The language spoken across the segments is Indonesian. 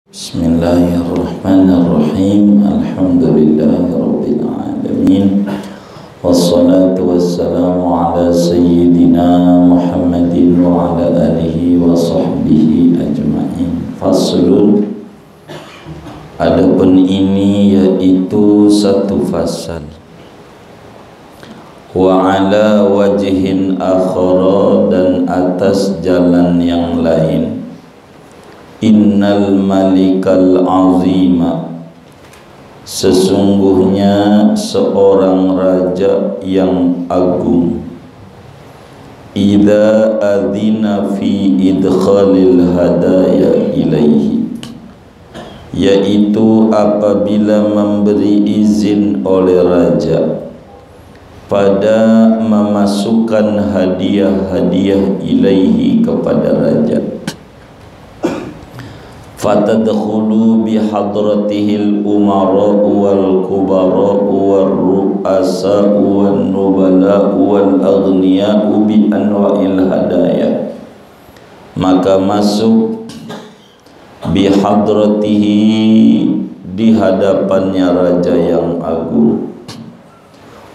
Bismillahirrahmanirrahim. Alhamdulillahirabbil alamin. Wassalatu wassalamu ala sayyidina Muhammadin wa ala alihi wa sahbihi ajma'in. Faslun. Adapun ini yaitu satu fasal. Wa ala wajhin akhara, dan atas jalan yang lain. Innal malikal azima, sesungguhnya seorang raja yang agung. Idza adzina fi idkhalil hadaya ilaihi, yaitu apabila memberi izin oleh raja pada memasukkan hadiah-hadiah ilaihi kepada raja. Fatadkhulu bihadratihil umara'u wal kubara'u wal ru'asa'u wal nubala'u wal aghniya'u bi anwa'il hadaya, maka masuk bihadratihi, di hadapannya raja yang agung,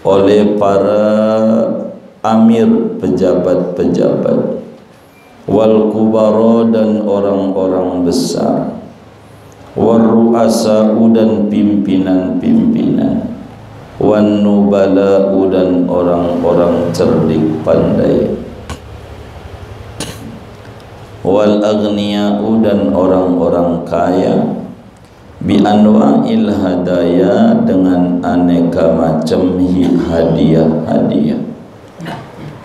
oleh para amir, pejabat-pejabat, wal kubara, dan orang-orang besar, wal ru'asa'u, dan pimpinan-pimpinan, wan nubala'u, dan orang-orang cerdik pandai, wal aghniya'u, dan orang-orang kaya, bi anwa'il hadaya, dengan aneka macam hadiah-hadiah,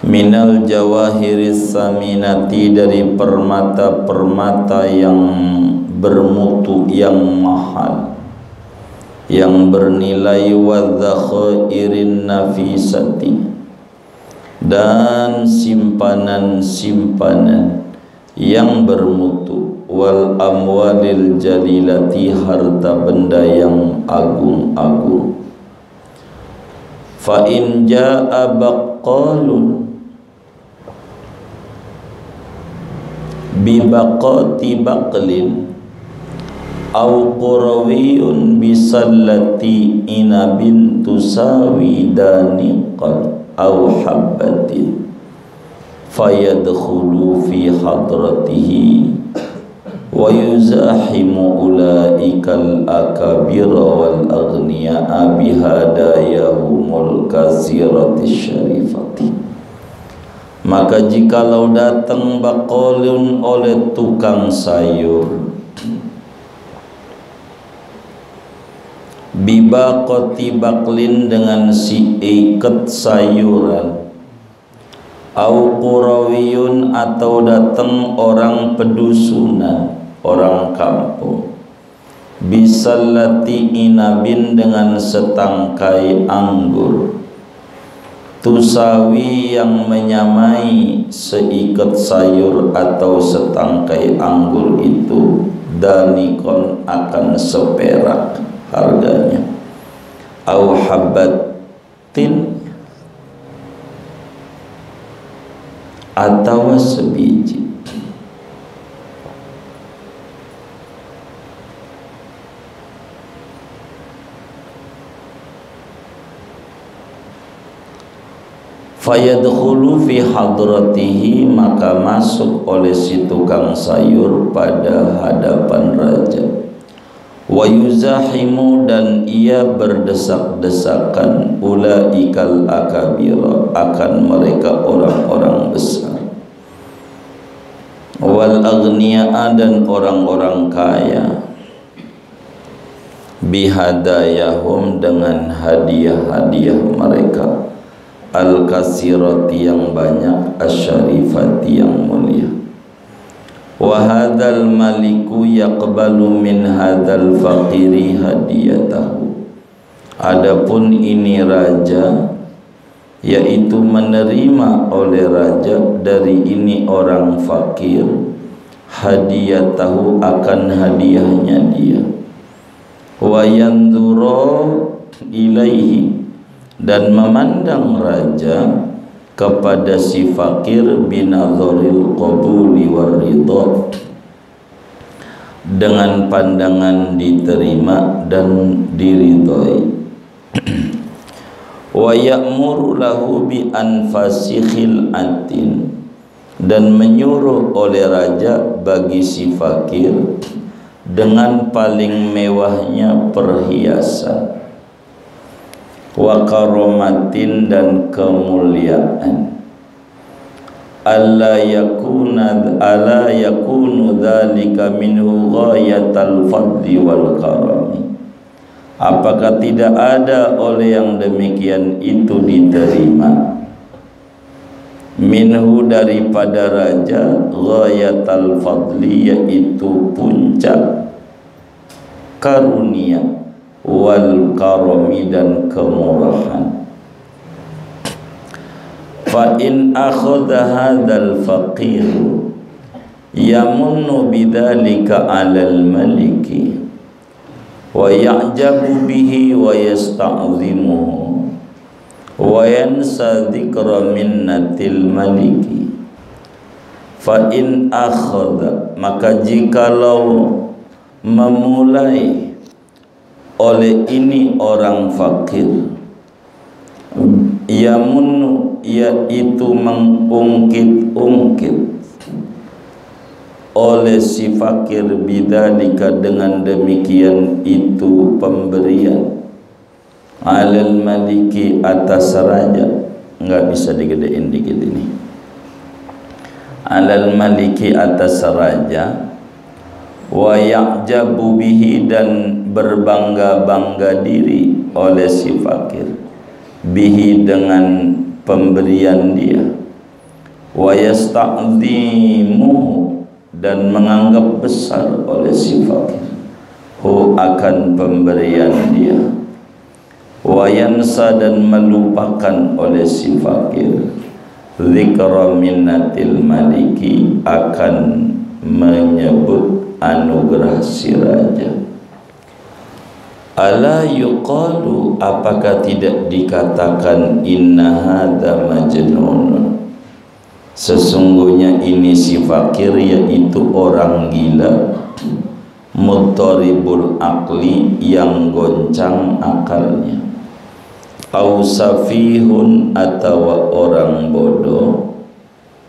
minal jawahiris saminati, dari permata-permata yang bermutu, yang mahal, yang bernilai, wadzakhirin nafisati, dan simpanan-simpanan yang bermutu, wal amwalil jalilati, harta benda yang agung-agung. Fa in jaa baqqalun bibaqati baqlin au qurawiyun bisallati inabin tusawi daniqan au habbatin, fayadkhulu fi hadratihi wa yuzahimu ulaikal akabira wal aghniya'a bihadayahumul kasiratis syarifati. Maka jikalau datang baqalun, oleh tukang sayur, bibaqati baqlin, dengan si ikat sayuran, au qurawiyun, atau datang orang pedusunan, orang kampung, bisallati inabin, dengan setangkai anggur, tusawi, yang menyamai seikat sayur atau setangkai anggur itu, danikon, akan seperak harganya, au habbatin, atau sebiji. Fayadkhulu fi hadratihi, maka masuk oleh si tukang sayur pada hadapan raja. Wa yuzahimu, dan ia berdesak-desakan, ulaikal akabira, akan mereka orang-orang besar, wal aghniya'a, dan orang-orang kaya, bihadayahum, dengan hadiah-hadiah mereka, al-kasirati, yang banyak, asyarifati, yang mulia. Wa hadzal maliku yaqbalu min hadzal faqiri hadiyatahu, adapun ini raja, yaitu menerima oleh raja dari ini orang fakir, hadiyatahu, akan hadiahnya dia, wa yanzuru ilaihi, dan memandang raja kepada si fakir binadharil qabuli war ridha, dengan pandangan diterima dan diridhoi. Wa ya'muru lahu bi anfasikhil atin, dan menyuruh oleh raja bagi si fakir dengan paling mewahnya perhiasan, wa karomatin, dan kemuliaan. Ala yakunu dzalika minhu ghayatal fadli wal karami. Apakah tidak ada oleh yang demikian itu diterima minhu daripada raja ghayatal fadli, yaitu puncak karunia, wal karami, dan kemurahan. Fa in akhadha hadzal faqir yamunnu bidzalika 'alal maliki wa ya'jabu bihi wa yasta'zimuhu wa yansa dzikra minnatil maliki. Fa in akhadha, maka jikalau memulai oleh ini orang fakir, yamunnu, yaitu mengungkit-ungkit oleh si fakir, bidzalika, dengan demikian itu pemberian, alal maliki, atas raja. Enggak bisa digedein dikit ini. Alal maliki, atas raja. Wa ya'jabu bihi, dan berbangga-bangga diri oleh si fakir, bihi, dengan pemberian dia. Wa yasta'zimuhu, dan menganggap besar oleh si fakir hu, akan pemberian dia. Wa yansa, dan melupakan oleh si fakir dzikra minnatil maliki, akan menyebut anugerah si raja. Ala yuqalu, apakah tidak dikatakan inna hadza majnun, sesungguhnya ini si fakir, yaitu orang gila, mudharibul aqli, yang goncang akalnya, au safihun, atau orang bodoh,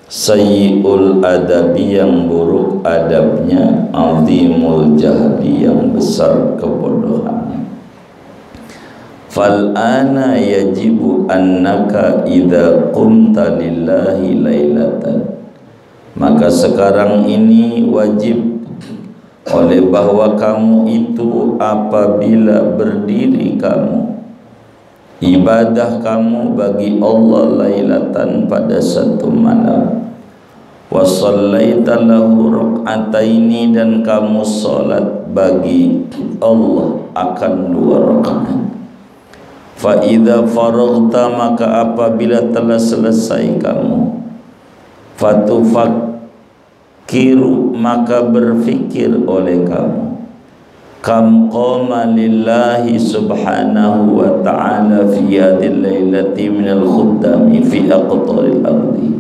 sayyi'ul adabi, yang buruk adabnya, azimul jahli, yang besar kebodohannya. Fal ana yajibu annaka idza qumta lillahi lailatan, maka sekarang ini wajib oleh bahwa kamu itu apabila berdiri kamu ibadah kamu bagi Allah lailatan, pada satu malam, wa shallaita lahu rak'ataini, dan kamu salat bagi Allah akan 2 rakaat. Fa idza faraghta, maka apabila telah selesai kamu, fatufakkiru, maka berfikir oleh kamu, kam qama lillahi subhanahu wa ta'ala fi hadhil lailati minal khuddami fi aqtaril ardi,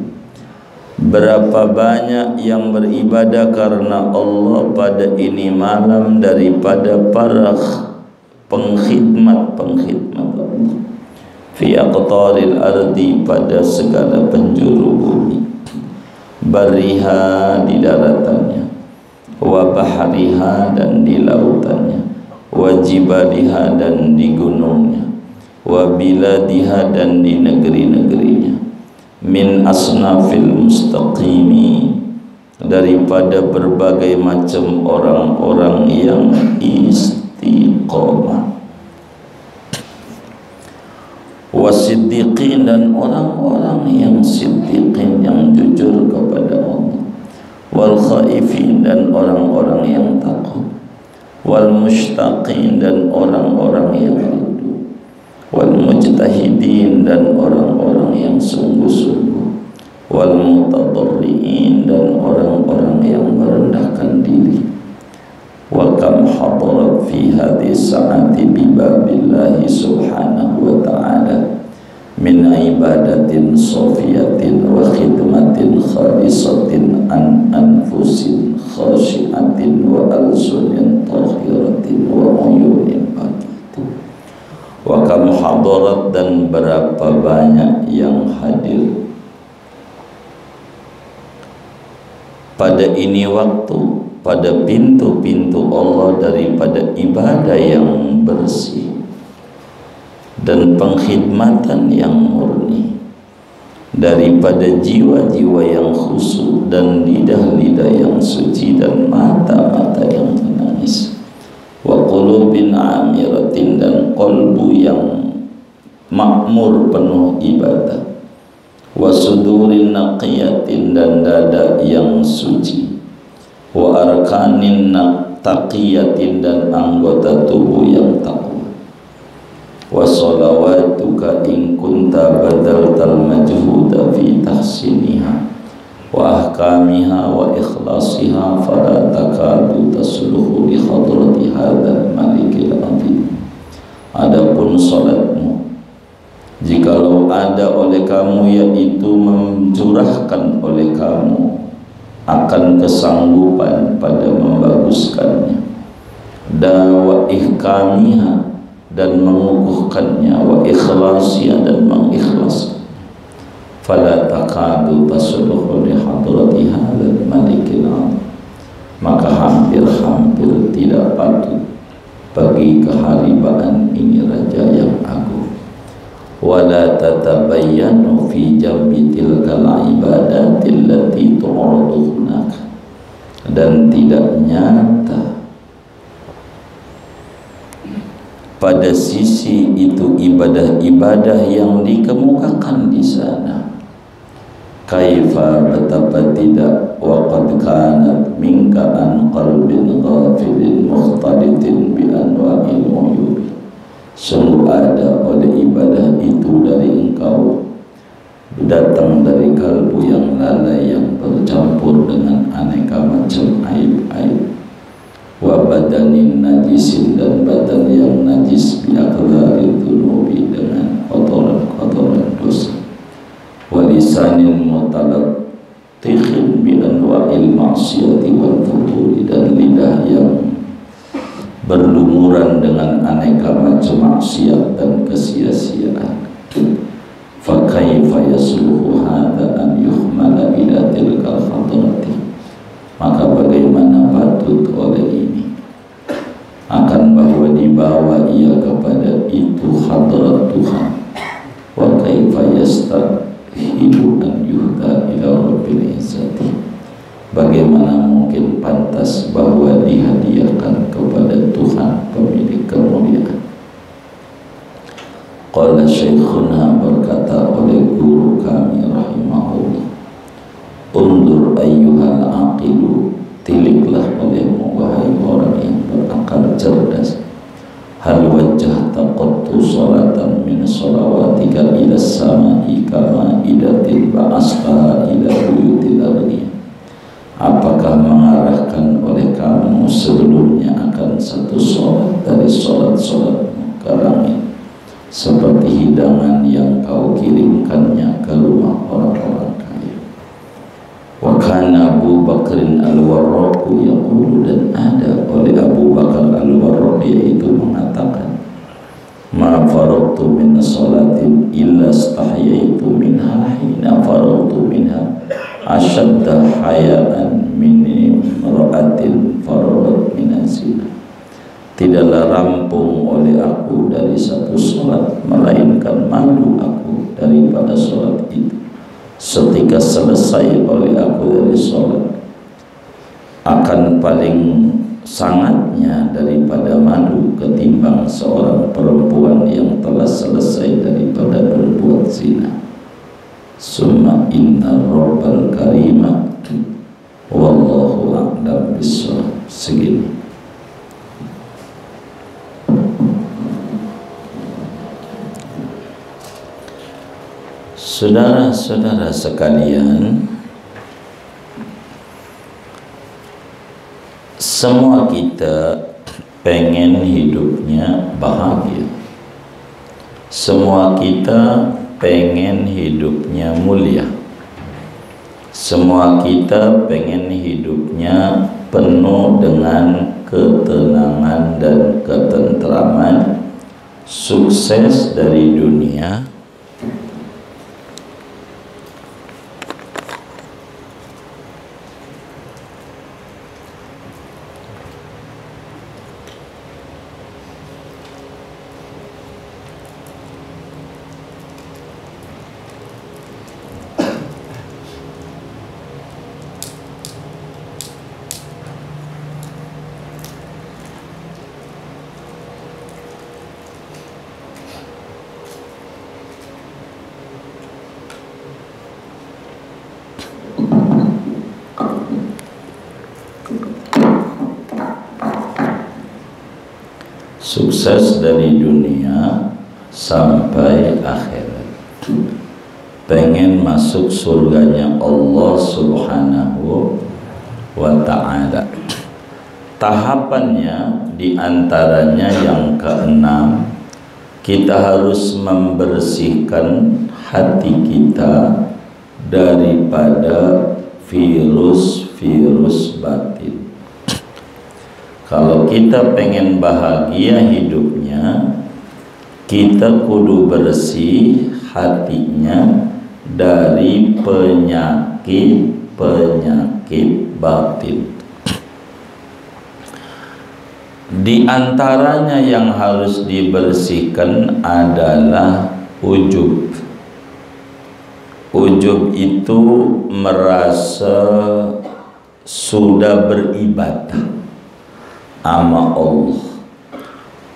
berapa banyak yang beribadah karena Allah pada ini malam daripada para pengkhidmat Allah, fi aqtaril ardi, pada segala penjuru bumi, bariha, di daratannya, wa bahriha, dan di lautannya, wa jibaliha, dan di gunungnya, wa biladiha, dan di negeri-negerinya, min asnafil mustaqimi, daripada berbagai macam orang-orang yang istiqomah, wasiddiqin, dan orang-orang yang siddiqin, yang jujur kepada Allah, wal khaifin, dan orang-orang yang takut, wal mushtaqin, dan orang-orang yang rindu, wal mujtahidin, dan orang-orang yang sungguh-sungguh, wal mutadarriin, dan orang-orang yang merendahkan diri. Wa kam hadarat fi hadhihi sa'ati bi babillahi subhanahu wa ta'ala min ibadatin sofiyatin wa khidmatin khalisatin an anfusin khashi'atin wa alsunin tahiratin wa uyunin baqitu. Wa kam hadarat, dan berapa banyak yang hadir pada ini waktu, pada pintu-pintu Allah daripada ibadah yang bersih dan pengkhidmatan yang murni, daripada jiwa-jiwa yang khusyuk dan lidah-lidah yang suci dan mata-mata yang menangis, wa qulubin amiratin, dan qalbu yang makmur penuh ibadah, wa sudurin naqiyatin, dan dada yang suci, wa arkanin taqiyatin, dan anggota tubuh yang taqwa, wa salawatuka in kunta badaltal majhuda fi tahsiniha wa ahkamiha wa ikhlasiha fala takadu tasluhu li hadrati hadzal malikil azim. Adapun salatmu, jikalau ada oleh kamu, yaitu mencurahkan oleh kamu akan kesanggupan pada membaguskannya, dan wa ihkamiha, dan mengukuhkannya, wa ikhlasiha, dan mengikhlaskannya, fala takadu tasluhu li hadrati hadzal malikil azim, maka hampir-hampir tidak patut bagi keharibaan ini raja yang agung. Wala tatabayyanu fi jambi tilkal ibadatil lati tu'radu hunaka, dan tidak nyata pada sisi itu ibadah-ibadah yang dikemukakan di sana. Kaifa, betapa tidak, wa qad kanat minka an qalbin ghafilin mukhtalitin bi anwa'il uyubi, sungguh ada oleh ibadah itu dari engkau, datang dari kalbu yang lalai yang bercampur dengan aneka macam aib-aib, wa badanin najisin, dan badan yang najis, bi aqdharil dunubi, dengan kotoran-kotoran dosa, wa lisanin mutalattikhin bi anwa'il ma'siyati wal futuri, dan lidah yang berlumuran dengan aneka macam maksiat dan kesia-siaan. Fa kaifa yasluhu hadza an yuhmala ila tilkal hadrati, maka bagaimana patut oleh ini akan bahwa dibawa ia kepada itu hadrat Tuhan. Wa kaifa yastahilu an yuhda ila rabbil izzati, bagaimana mungkin pantas bahwa dihadiahkan kepada Tuhan pemilik kemuliaan. Qala syekhuna, berkata oleh guru kami rahimahullah, undur ayyuhal aqilu, tiliklah olehmu wahai orang yang berakal cerdas, hal wajjahta qattu salatan min salawatika ila samai kama idatil ba'astaha ila buyutil ardi, apakah mengarahkan oleh kamu sebelumnya akan satu sholat dari sholat-sholatmu ke langit, seperti hidangan yang kau kirimkannya ke rumah orang-orang kaya. Wa kana Abu Bakrin al-Warraq yaqulu, dan ada oleh Abu Bakar al-Warraq, yaitu mengatakan, ma faraqtu min salatin illa stahyaitu minha hina faraqtu minha asyadda hayaan min imra'atin faradat min zina. Tidaklah rampung oleh aku dari satu sholat, melainkan malu aku daripada sholat itu. Setika selesai oleh aku dari sholat, akan paling sangatnya daripada malu ketimbang seorang perempuan yang telah selesai daripada berbuat zina. Summa inna rabbal karima wallahu a'lam bissawab. Segini. Saudara-saudara sekalian, semua kita pengen hidupnya bahagia. Semua kita pengen hidupnya mulia. Semua kita pengen hidupnya penuh dengan ketenangan dan ketentraman, sukses dari dunia sukses dari dunia sampai akhirat. Pengen masuk surganya Allah Subhanahu wa ta'ala. Tahapannya diantaranya yang keenam, kita harus membersihkan hati kita daripada virus-virus batin. Kalau kita pengen bahagia hidupnya, kita kudu bersih hatinya dari penyakit batin. Di antaranya yang harus dibersihkan adalah ujub. Ujub itu merasa sudah beribadah sama Allah.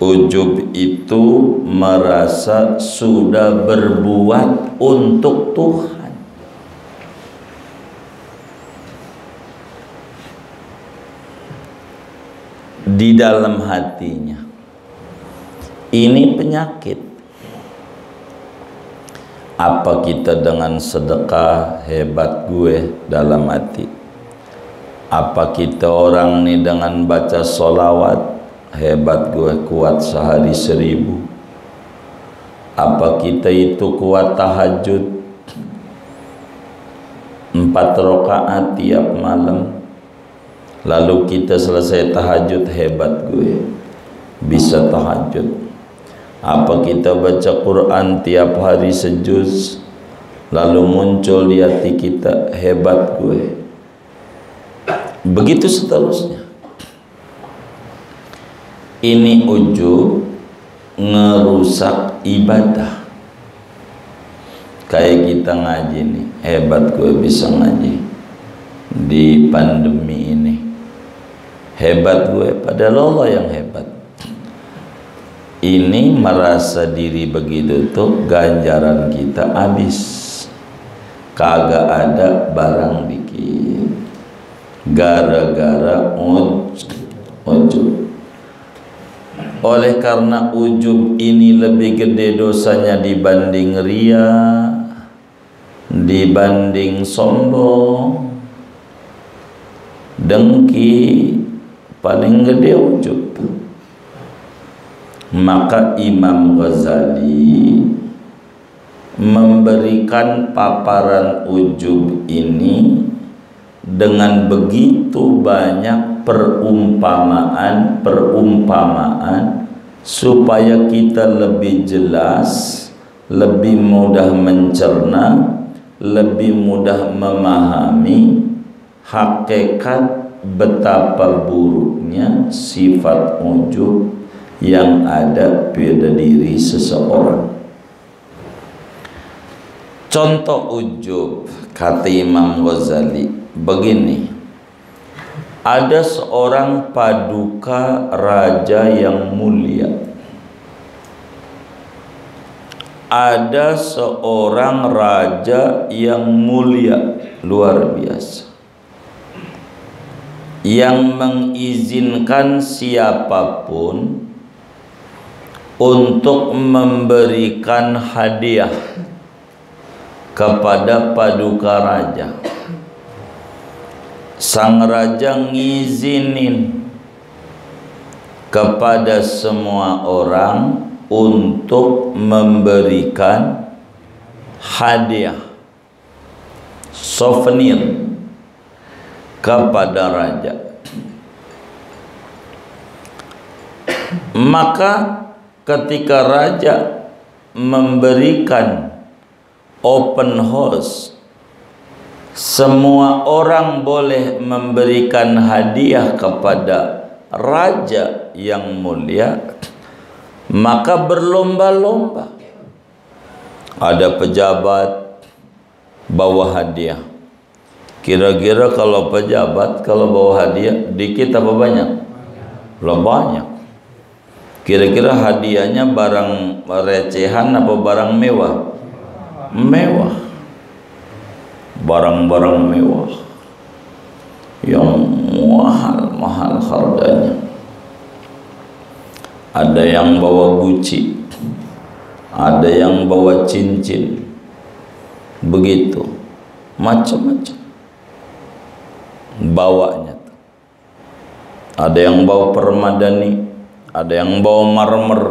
Ujub itu merasa sudah berbuat untuk Tuhan. Di dalam hatinya. Ini penyakit. Apa kita dengan sedekah hebat gue dalam hati? Apa kita orang ini dengan baca sholawat hebat gue, kuat sehari 1000? Apa kita itu kuat tahajud 4 rakaat tiap malam? Lalu kita selesai tahajud, hebat gue bisa tahajud. Apa kita baca Quran tiap hari sejuz, lalu muncul di hati kita, hebat gue. Begitu seterusnya. Ini ujub ngerusak ibadah. Kayak kita ngaji nih, hebat gue bisa ngaji di pandemi ini. Hebat gue, padahal Allah yang hebat. Ini merasa diri begitu tuh ganjaran kita habis. Kagak ada barang dikit. Gara-gara ujub. Oleh karena ujub ini lebih gede dosanya dibanding ria, dibanding sombong, dengki, paling gede ujub. Maka Imam Ghazali memberikan paparan ujub ini dengan begitu banyak perumpamaan supaya kita lebih jelas, lebih mudah mencerna, lebih mudah memahami hakikat betapa buruknya sifat ujub yang ada pada diri seseorang. Contoh ujub kata Imam Ghazali begini, ada seorang paduka raja yang mulia, ada seorang raja yang mulia luar biasa, yang mengizinkan siapapun untuk memberikan hadiah kepada paduka raja. Sang raja ngizinin kepada semua orang untuk memberikan hadiah, souvenir kepada raja. Maka ketika raja memberikan open house, semua orang boleh memberikan hadiah kepada raja yang mulia, maka berlomba-lomba. Ada pejabat bawa hadiah. Kira-kira kalau pejabat kalau bawa hadiah dikit apa banyak? Lah banyak. Kira-kira hadiahnya barang recehan apa barang mewah? Mewah. Barang-barang mewah yang mahal-mahal harganya. Ada yang bawa Gucci, ada yang bawa cincin, begitu, macam-macam bawanya. Ada yang bawa permadani, ada yang bawa marmer,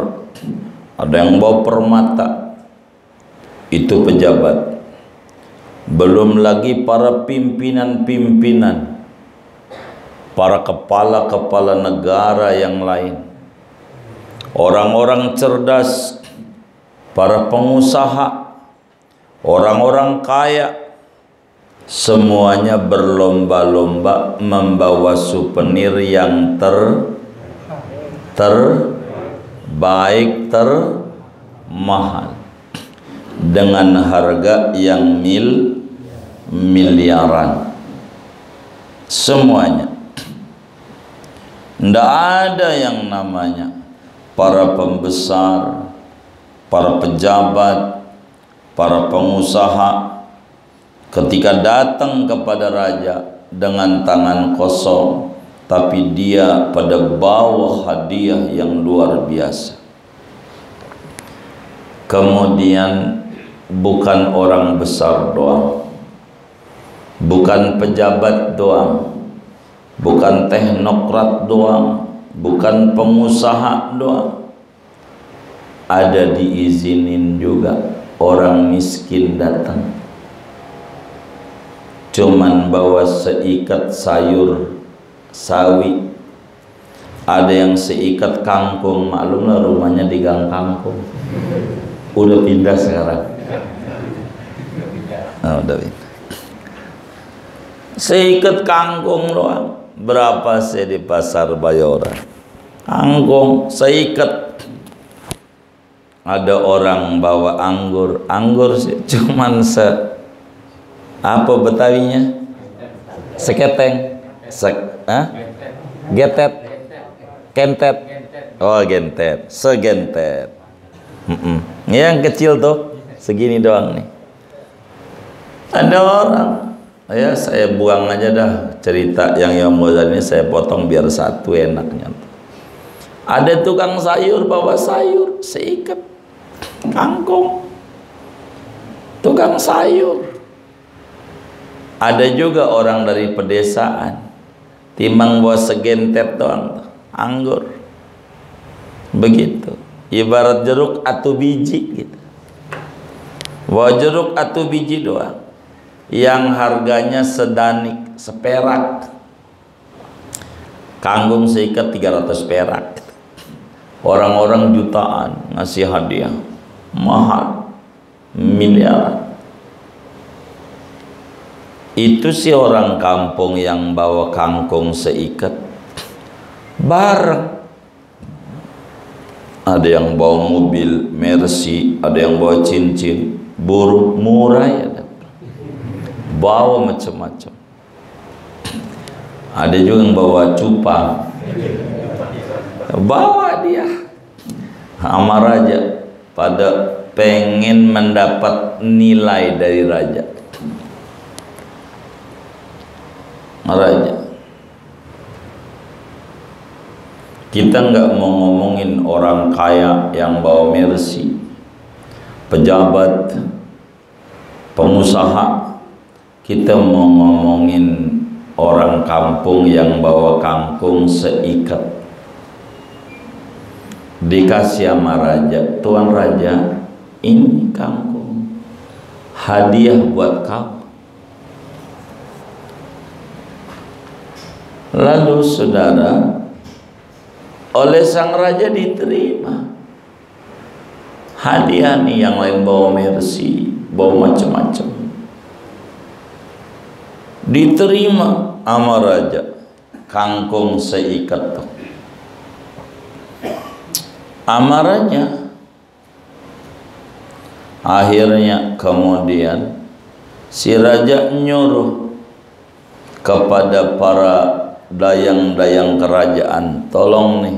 ada yang bawa permata. Itu pejabat. Belum lagi para pimpinan-pimpinan, para kepala-kepala negara yang lain, orang-orang cerdas, para pengusaha, orang-orang kaya, semuanya berlomba-lomba membawa souvenir yang terbaik, termahal, dengan harga yang miliaran. Semuanya. Tidak ada yang namanya para pembesar, para pejabat, para pengusaha ketika datang kepada raja dengan tangan kosong, tapi dia pada bawa hadiah yang luar biasa. Kemudian bukan orang besar doang, bukan pejabat doang, bukan teknokrat doang, bukan pengusaha doang. Ada diizinin juga orang miskin datang, cuman bawa seikat sayur sawi, ada yang seikat kangkung. Maklumlah rumahnya di Gang Kangkung, udah pindah sekarang. Nah, udah pindah. Seikat kangkung doang. Berapa sih di pasar Bayoran? Kangkung seikat. Ada orang bawa anggur, anggur sih cuman apa Betawinya? Seketeng, getet, kentet, oh gentet, segentet. Yang kecil tuh segini doang nih. Ada orang, ya saya buang aja dah cerita yang Ghazali ini, saya potong biar satu enaknya. Ada tukang sayur bawa sayur seikat kangkung, tukang sayur. Ada juga orang dari pedesaan timbang bawa segentet doang, anggur. Begitu, ibarat jeruk atau biji gitu. Bawa jeruk atau biji doang, yang harganya sedanik, seperak. Kangkung seikat 300 perak. Orang-orang jutaan ngasih hadiah mahal, miliaran. Itu si orang kampung yang bawa kangkung seikat bareng. Ada yang bawa mobil Mercy, ada yang bawa cincin, burung murah ya, bawa macam-macam. Ada juga yang bawa cupang, bawa dia sama raja, pada pengen mendapat nilai dari raja. Kita nggak mau ngomongin orang kaya yang bawa Mercy, pejabat, pengusaha. Kita mau ngomongin orang kampung yang bawa kangkung seikat. Dikasih sama raja, tuan raja, ini kangkung, hadiah buat kamu. Lalu saudara, oleh sang raja diterima. Hadiah nih, yang lain bawa mercy, bawa macam-macam. Diterima sama raja, kangkung seikat tuh. Amarannya, akhirnya kemudian si raja nyuruh kepada para dayang-dayang kerajaan, tolong nih,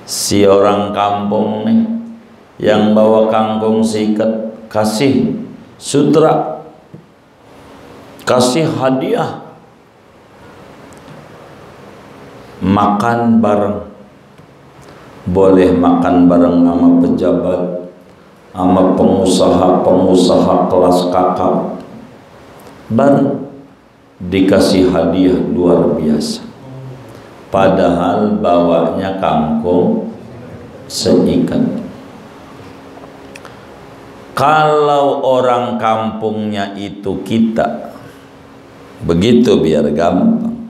si orang kampung nih yang bawa kangkung seikat, kasih sutra, kasih hadiah, makan bareng, boleh makan bareng sama pejabat, sama pengusaha-pengusaha kelas kakap, bareng dikasih hadiah luar biasa. Padahal bawanya kangkung seikat. Kalau orang kampungnya itu kita, begitu biar gampang.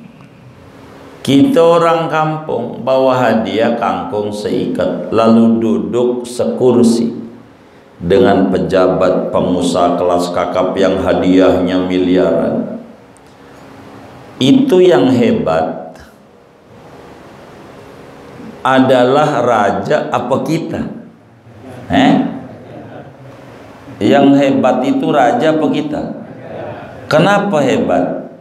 Kita orang kampung bawa hadiah kangkung seikat, lalu duduk sekursi dengan pejabat pengusaha kelas kakap yang hadiahnya miliaran. Itu yang hebat adalah raja apa kita? Yang hebat itu raja apa kita? Kenapa hebat?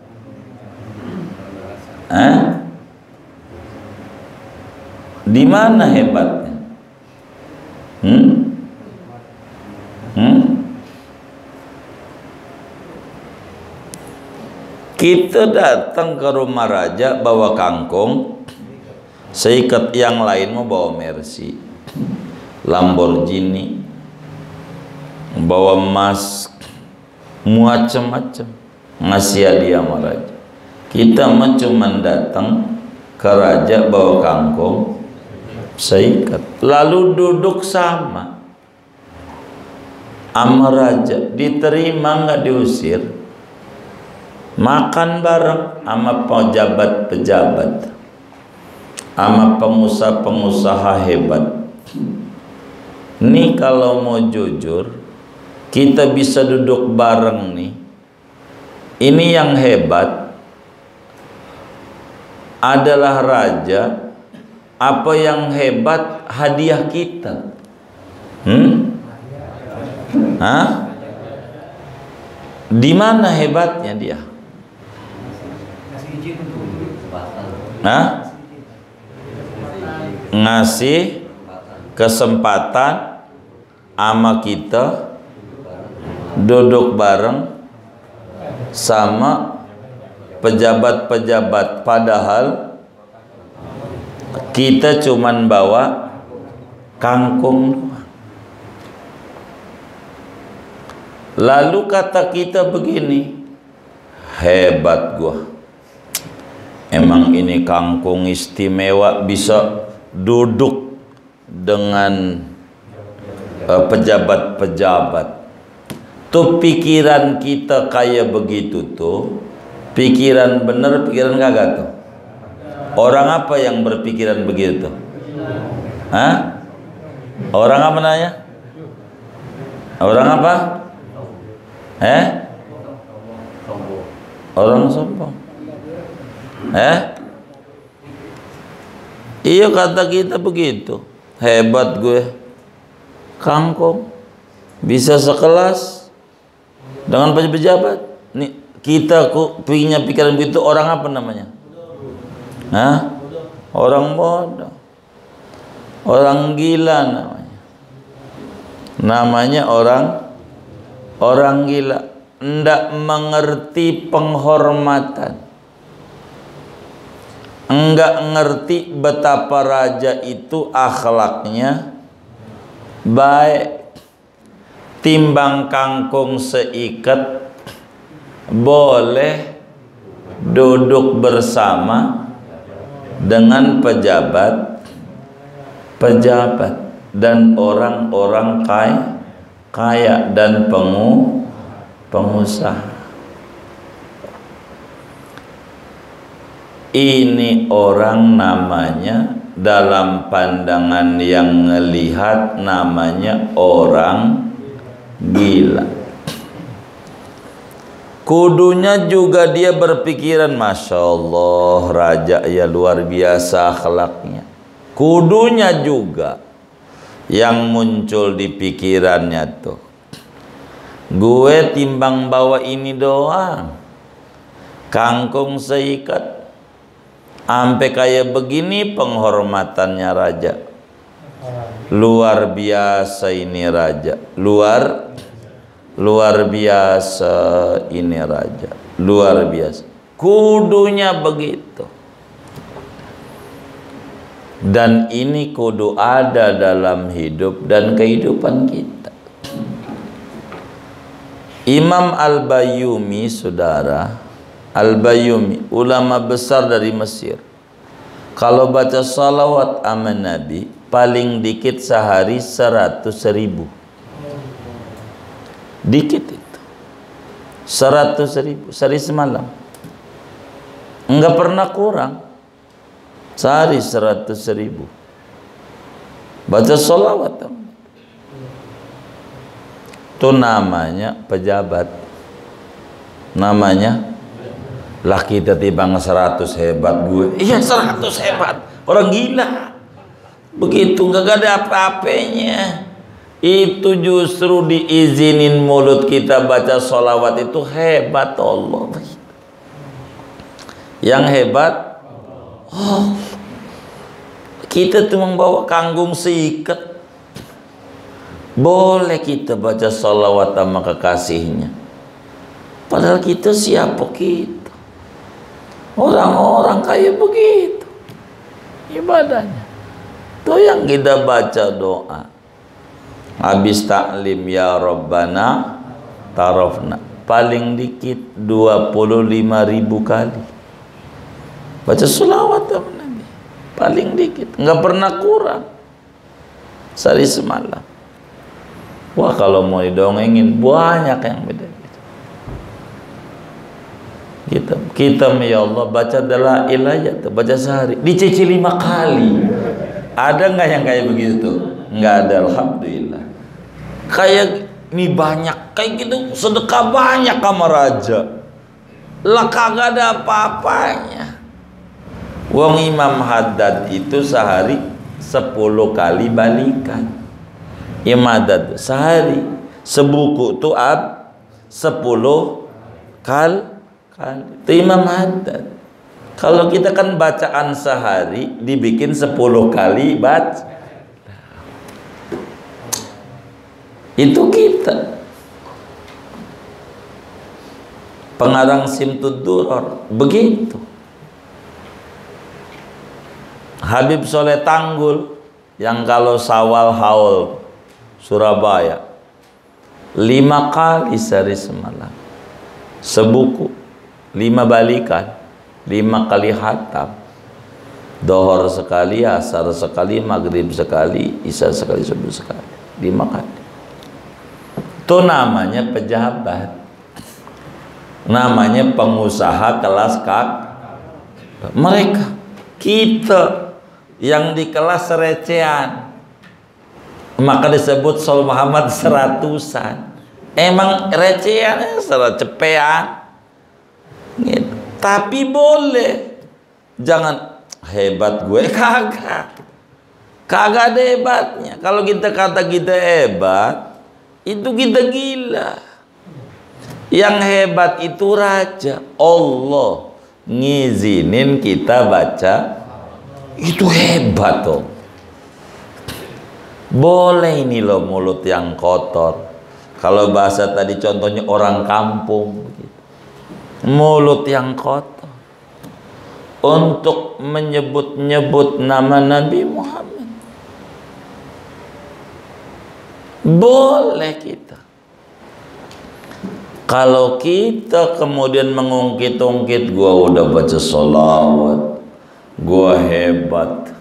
Di mana hebatnya? Kita datang ke rumah raja bawa kangkung seikat, yang lain mau bawa Mercy, Lamborghini, bawa emas, macam-macam, ngasih hadiah sama raja. Kita mah cuma datang ke raja bawa kangkung seikat, lalu duduk sama raja, diterima nggak diusir, makan bareng sama pejabat-pejabat, sama pengusaha-pengusaha hebat. Nih kalau mau jujur, kita bisa duduk bareng nih. Ini yang hebat adalah raja, apa yang hebat hadiah kita? Di mana hebatnya dia? Ngasih kesempatan sama kita duduk bareng sama pejabat-pejabat, padahal kita cuman bawa kangkung. Lalu kata kita begini, hebat gua, emang ini kangkung istimewa, bisa duduk dengan pejabat-pejabat. Tuh pikiran kita kayak begitu tuh, pikiran bener, pikiran kagak tuh? Orang apa yang berpikiran begitu? Orang apa nanya? Orang apa? Orang sombong. Iya, kata kita begitu. Hebat gue, kangkung bisa sekelas dengan pejabat. Nih kita punya pikiran begitu. Orang apa namanya? Orang bodoh, orang gila namanya. Namanya orang gila, ndak mengerti penghormatan, enggak ngerti betapa raja itu akhlaknya baik. Timbang kangkung seikat, boleh duduk bersama dengan pejabat dan orang-orang kaya dan pengusaha. Ini orang namanya, dalam pandangan yang ngelihat, namanya orang gila. Kudunya juga dia berpikiran, Masya Allah, raja ya luar biasa akhlaknya. Kudunya juga yang muncul di pikirannya tuh, gue timbang bawa ini doang, kangkung seikat, sampai kayak begini penghormatannya raja. Luar biasa ini raja, luar biasa ini raja, luar biasa. Kudunya begitu. Dan ini kudu ada dalam hidup dan kehidupan kita. Imam Al-Bayyumi, saudara, Al-Bayyumi, ulama besar dari Mesir, kalau baca salawat sama Nabi paling dikit sehari 100.000. Dikit itu 100.000 sehari semalam, enggak pernah kurang. Sehari 100.000 baca salawat. Itu namanya pejabat. Namanya lah, kita timbang 100 hebat gue. Iya 100 hebat, orang gila. Begitu nggak ada apa-apanya. Itu justru diizinin mulut kita baca sholawat itu hebat Allah. Yang hebat kita tuh membawa kangkung seikat. Boleh kita baca sholawat sama kekasihnya. Padahal kita siapa kita? Orang-orang kayak begitu ibadahnya. Itu yang kita baca doa. Habis taklim ya Rabbana tarafna, paling dikit 25.000 kali baca sholawat sama Nabi, paling dikit, nggak pernah kurang sehari semalam. Wah, kalau mau didongengin banyak yang beda. Kita ya Allah baca dalail aja tuh, baca sehari dicicil 5 kali. Ada nggak yang kayak begitu? Nggak ada, alhamdulillah. Kayak ini banyak kayak gitu, sedekah banyak sama raja, lah kagak ada apa-apanya. Wong Imam Haddad itu sehari 10 kali balikan. Imam Haddad sehari sebuku tuh 10 kali. Itu Imam Haddad. Kalau kita kan bacaan sehari dibikin 10 kali baca. Itu kita. Pengarang Simtud Duror begitu. Habib Soleh Tanggul yang kalau Sawal Haul Surabaya 5 kali sehari semalam, sebuku 5 balikan, 5 kali khatam, dohor sekali, asar sekali, maghrib sekali, isya sekali, subuh sekali, 5 kali. Itu namanya pejabat, namanya pengusaha kelas kak. Mereka, kita yang di kelas recehan, maka disebut Sol Muhammad 100-an. Emang recehan, cepean gitu. Tapi boleh, jangan hebat gue, kagak ada hebatnya. Kalau kita kata kita hebat, itu kita gila. Yang hebat itu raja, Allah ngizinin kita baca, itu hebat tuh. Boleh ini loh mulut yang kotor. Kalau bahasa tadi contohnya orang kampung, mulut yang kotor untuk menyebut-nyebut nama Nabi Muhammad. Boleh kita. Kalau kita kemudian mengungkit-ungkit, gua udah baca sholawat, gua hebat,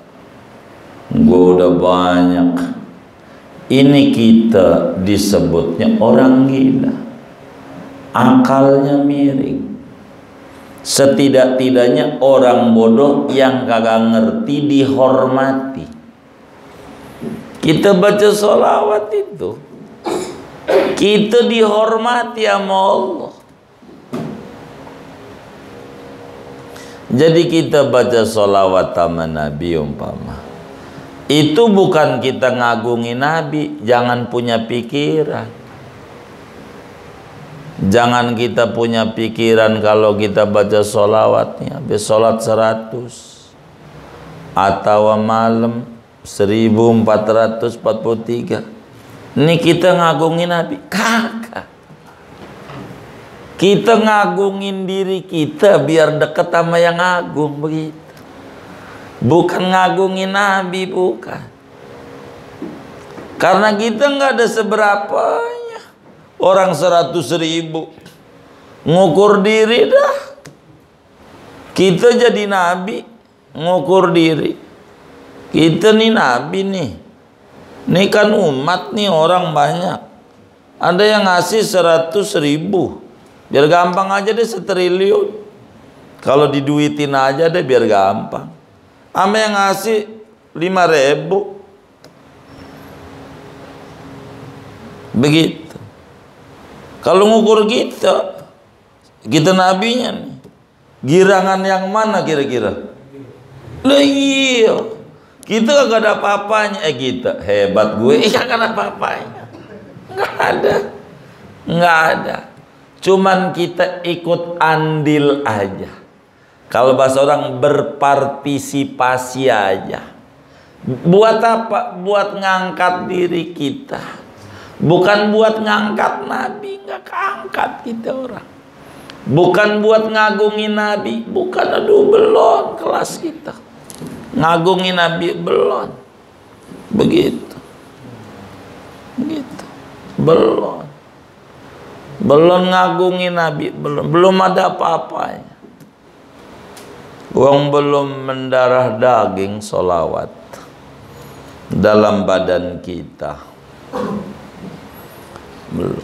gua udah banyak, ini kita disebutnya orang gila, akalnya miring. Setidak-tidaknya orang bodoh yang kagak ngerti dihormati. Kita baca sholawat itu, kita dihormati sama Allah. Jadi kita baca sholawat sama Nabi umpama, itu bukan kita ngagungi Nabi. Jangan punya pikiran, jangan kita punya pikiran kalau kita baca sholawatnya habis sholat 100 atau malam 1443 ini kita ngagungi Nabi. Kagak. Kita ngagungin diri kita biar deket sama yang agung, begitu. Bukan ngagungin Nabi, bukan. Karena kita nggak ada seberapanya. Orang 100.000 ngukur diri dah. Kita jadi Nabi ngukur diri. Kita nih Nabi nih. Ini kan umat nih, orang banyak. Ada yang ngasih 100.000. Biar gampang aja deh 1 triliun. Kalau diduitin aja deh biar gampang. Ame yang ngasih 5.000. Begitu. Kalau ngukur kita nabinya nih, girangan yang mana kira-kira? Lah iya, kita gak ada apa-apanya. Kita hebat gue, gak ada apa-apanya. Nggak ada. Cuman kita ikut andil aja. Kalau bahasa orang berpartisipasi aja. Buat apa? Buat ngangkat diri kita. Bukan buat ngangkat Nabi. Nggak keangkat kita orang. Bukan buat ngagungin Nabi. Bukan, aduh belum kelas kita. Ngagungin Nabi belum. Begitu. Begitu. Belum ngagungin Nabi, belum ada apa-apanya. Wong belum mendarah daging sholawat dalam badan kita. Belum.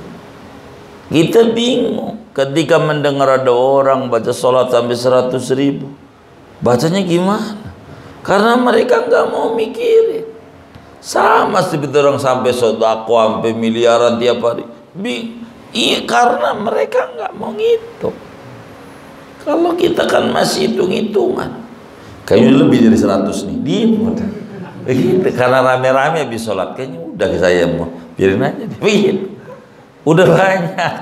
Kita bingung ketika mendengar ada orang baca sholat sampai 100.000. Bacanya gimana? Karena mereka nggak mau mikirin. Sama seperti orang sampai sodako sampai miliaran tiap hari. Iya, karena mereka nggak mau ngitung. Kalau kita kan masih hitung-hitungan. Kayaknya lebih dari 100 nih. Begitu. Karena rame-rame habis sholat. Kayaknya udah saya mau biarin aja. Begitu. Udah banyak.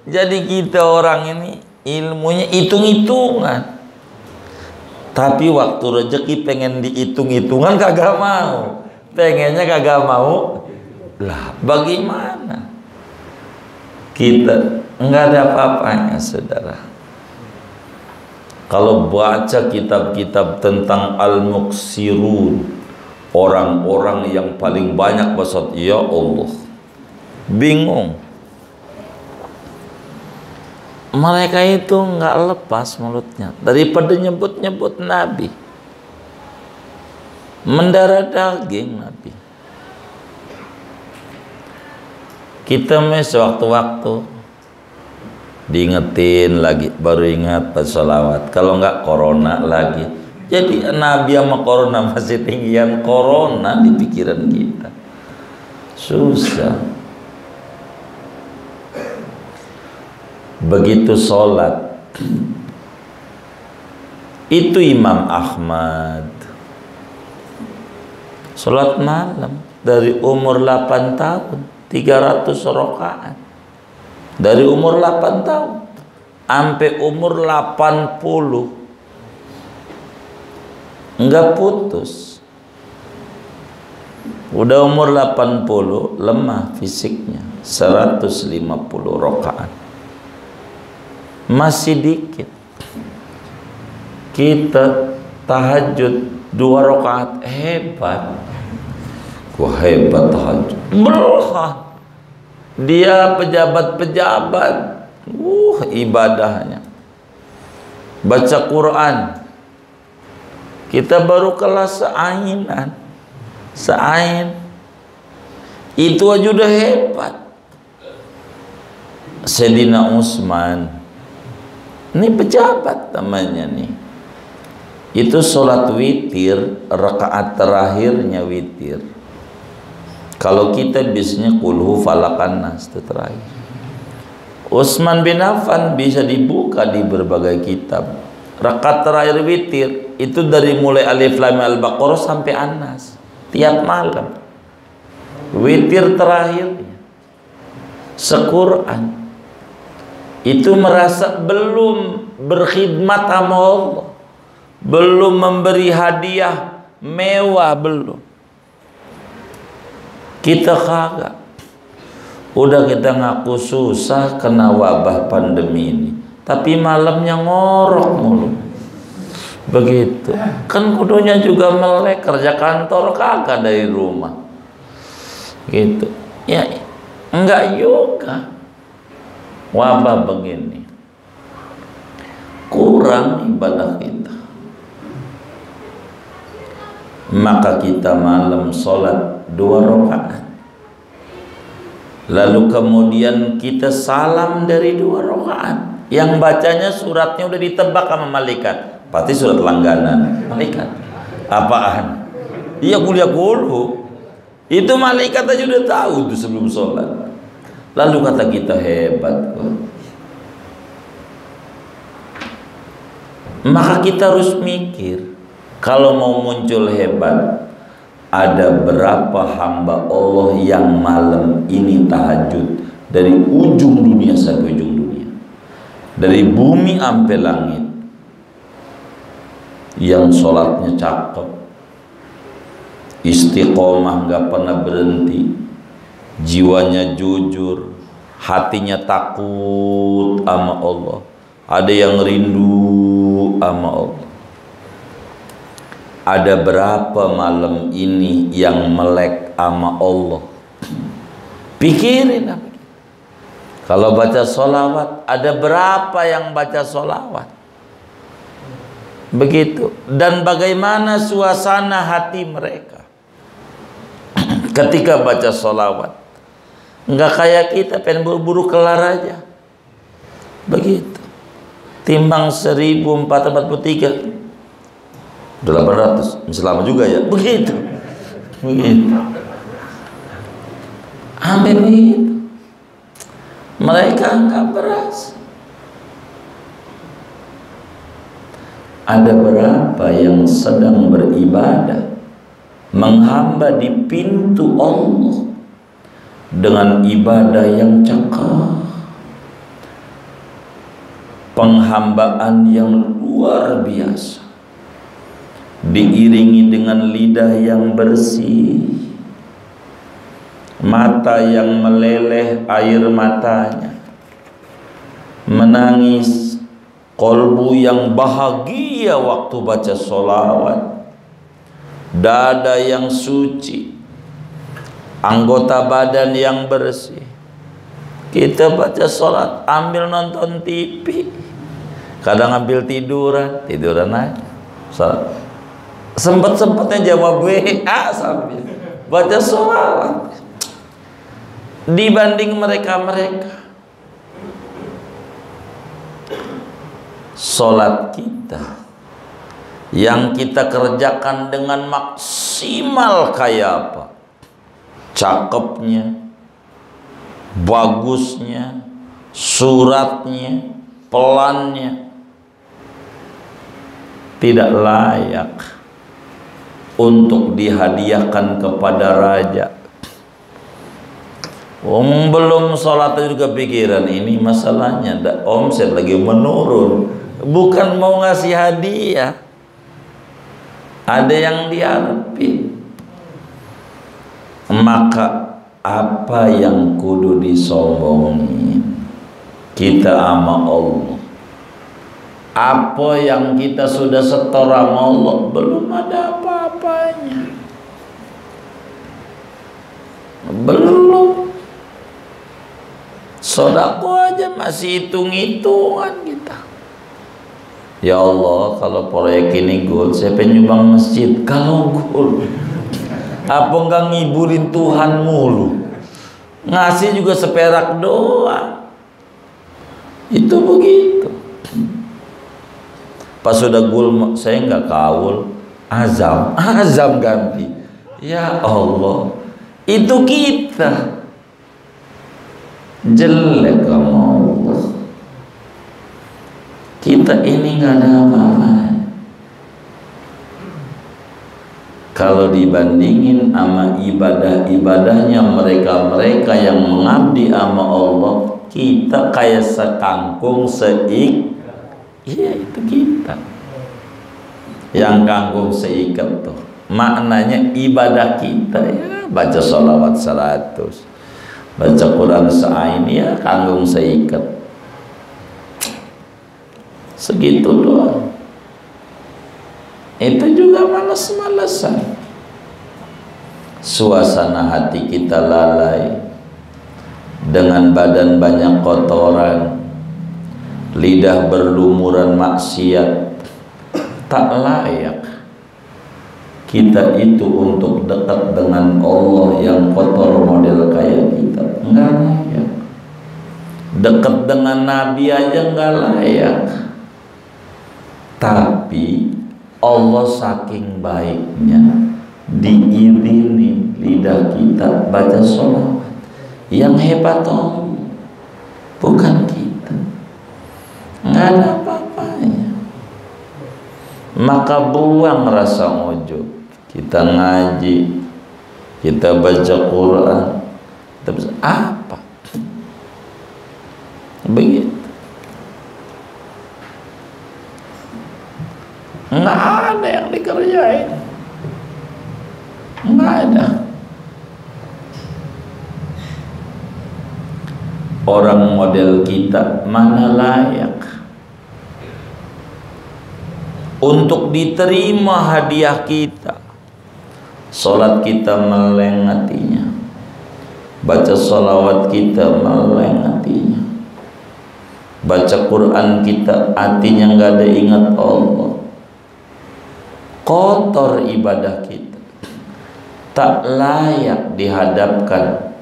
Jadi kita orang ini ilmunya hitung-hitungan. Tapi waktu rezeki pengen dihitung-hitungan kagak mau. Pengennya kagak mau. Lah bagaimana? Kita nggak ada apa-apanya, saudara. Kalau baca kitab-kitab tentang al-muqsirun, orang-orang yang paling banyak basat, ya Allah, bingung. Mereka itu nggak lepas mulutnya daripada nyebut-nyebut Nabi, mendarah daging Nabi. Kita sewaktu-waktu diingetin lagi, baru ingat pas sholawat. Kalau enggak corona lagi. Jadi Nabi sama corona masih tinggian corona di pikiran kita. Susah. Begitu sholat, itu Imam Ahmad sholat malam dari umur 8 tahun 300 rakaat. Dari umur 8 tahun sampai umur 80 enggak putus. Udah umur 80 lemah fisiknya, 150 rakaat. Masih dikit. Kita tahajud 2 rakaat, hebat. Wah, hebat tahajud. Belum. Dia pejabat-pejabat. Ibadahnya. Baca Quran. Kita baru kelas seainan. Seain. Itu aja udah hebat. Sayyidina Utsman Ini pejabat namanya nih. Itu sholat witir, rakaat terakhirnya witir. Kalau kita biasanya kulhu falakan nas itu terakhir. Utsman bin Affan bisa dibuka di berbagai kitab. Rakaat terakhir witir itu dari mulai Alif Lam Mim Al-Baqarah sampai An-Nas tiap malam. Witir terakhir se-Quran. Itu merasa belum berkhidmat sama Allah, belum memberi hadiah mewah, belum. Kita kagak. Udah kita ngaku susah kena wabah pandemi ini, tapi malamnya ngorok mulu. Begitu. Kan kudunya juga melek, kerja kantor kagak dari rumah. Gitu. Ya, enggak juga. Wabah begini. Kurang ibadah kita. Maka kita malam sholat 2 rakaat. Lalu kemudian kita salam dari 2 rakaat. Yang bacanya suratnya udah ditebak sama malaikat. Pasti surat langganan malaikat. Apaan? Iya kuliah kulhu. Itu malaikat aja udah tahu tuh sebelum sholat. Lalu kata kita hebat kok. Maka kita harus mikir, kalau mau muncul hebat, ada berapa hamba Allah yang malam ini tahajud dari ujung dunia sampai ujung dunia, dari bumi sampai langit, yang sholatnya cakep, istiqomah, nggak pernah berhenti, jiwanya jujur, hatinya takut sama Allah, ada yang rindu sama Allah. Ada berapa malam ini yang melek sama Allah? Pikirin apa? Kalau baca sholawat, ada berapa yang baca sholawat? Begitu. Dan bagaimana suasana hati mereka ketika baca sholawat? Enggak kayak kita pengen buru-buru kelar aja. Begitu. Timbang 1443 udah 800, masih lama juga ya. Begitu. Begitu. Ambil begitu. Mereka enggak berasa. Ada berapa yang sedang beribadah, menghamba di pintu Allah dengan ibadah yang cakap, penghambaan yang luar biasa, diiringi dengan lidah yang bersih, mata yang meleleh air matanya, menangis, kolbu yang bahagia waktu baca sholawat, dada yang suci, anggota badan yang bersih. Kita baca sholat ambil nonton TV, kadang ambil tiduran aja. Sempet-sempetnya jawab WA sambil baca sholawat. Dibanding mereka-mereka, sholat kita yang kita kerjakan dengan maksimal kayak apa, cakepnya, bagusnya, suratnya, pelannya, tidak layak untuk dihadiahkan kepada raja. Om belum sholat juga pikiran ini masalahnya, omset lagi menurun, bukan mau ngasih hadiah, ada yang diharapin. Maka apa yang kudu disombongin kita sama Allah, apa yang kita sudah setor sama Allah, belum ada apa-apanya, belum. Sodako aja masih hitung-hitungan kita. Ya Allah, kalau proyek ini goal, saya pengen nyumbang masjid. Kalau goal, apa enggak ngiburin Tuhan mulu? Ngasih juga seperak doang. Itu begitu. Pas sudah gul, saya nggak kaul, azam ganti. Ya Allah, itu kita jelek sama Allah. Kita ini nggak ada apa-apa. Kalau dibandingin sama ibadah-ibadahnya mereka-mereka yang mengabdi sama Allah, kita kayak sekangkung seik. Iya, itu kita. Yang kangkung seikat tuh. Maknanya ibadah kita ya baca sholawat 100, baca Quran seain ya kangkung seikat. Segitu doang. Itu juga malas-malasan. Suasana hati kita lalai, dengan badan banyak kotoran, lidah berlumuran maksiat. Tak layak kita itu untuk dekat dengan Allah yang kotor model kayak kita. Enggak layak. Dekat dengan Nabi aja enggak layak. Tapi Allah saking baiknya diiringin lidah kita baca sholawat. Yang hebat Allah, bukan kita. Nggak ada apa-apanya. Maka buang rasa ujub. Kita ngaji, kita baca Quran, terus apa? Begitu. Nggak ada yang dikerjain, nggak ada. Orang model kita mana layak untuk diterima hadiah kita. Sholat kita meleng hatinya, baca sholawat kita meleng hatinya, baca Quran kita hatinya nggak ada ingat Allah. Kotor ibadah kita, tak layak dihadapkan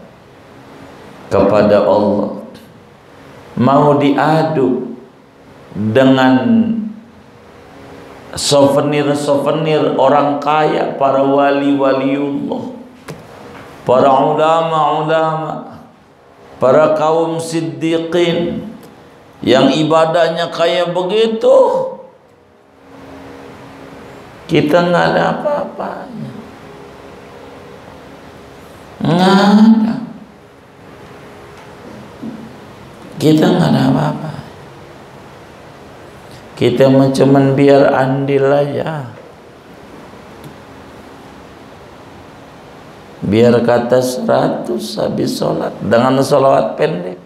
kepada Allah. Mau diadu dengan souvenir-souvenir orang kaya, para wali-waliullah, para ulama-ulama, para kaum siddiqin yang ibadahnya kayak begitu. Kita nggak ada apa-apanya, nggak ada. Kita nggak ada apa-apa. Kita cuman biar andil aja, biar kata 100 habis sholat dengan sholawat pendek.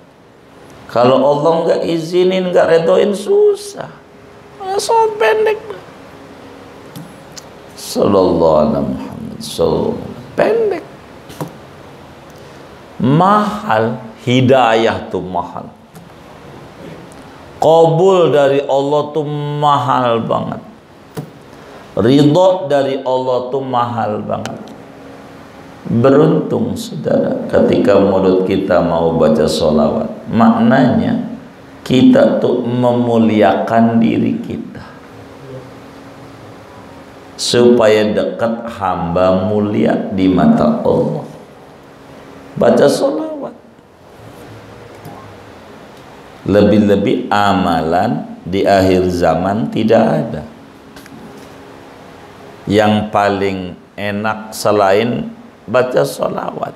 Kalau Allah nggak izinin, nggak redoin, susah. Sholat pendek. Sallallahu alaihi Muhammad, pendek. Mahal, hidayah tuh mahal. Qabul dari Allah tuh mahal banget. Ridho dari Allah tuh mahal banget. Beruntung saudara ketika mulut kita mau baca sholawat. Maknanya kita tuh memuliakan diri kita supaya dekat hamba mulia di mata Allah. Baca sholawat. Lebih-lebih amalan di akhir zaman tidak ada yang paling enak selain baca sholawat.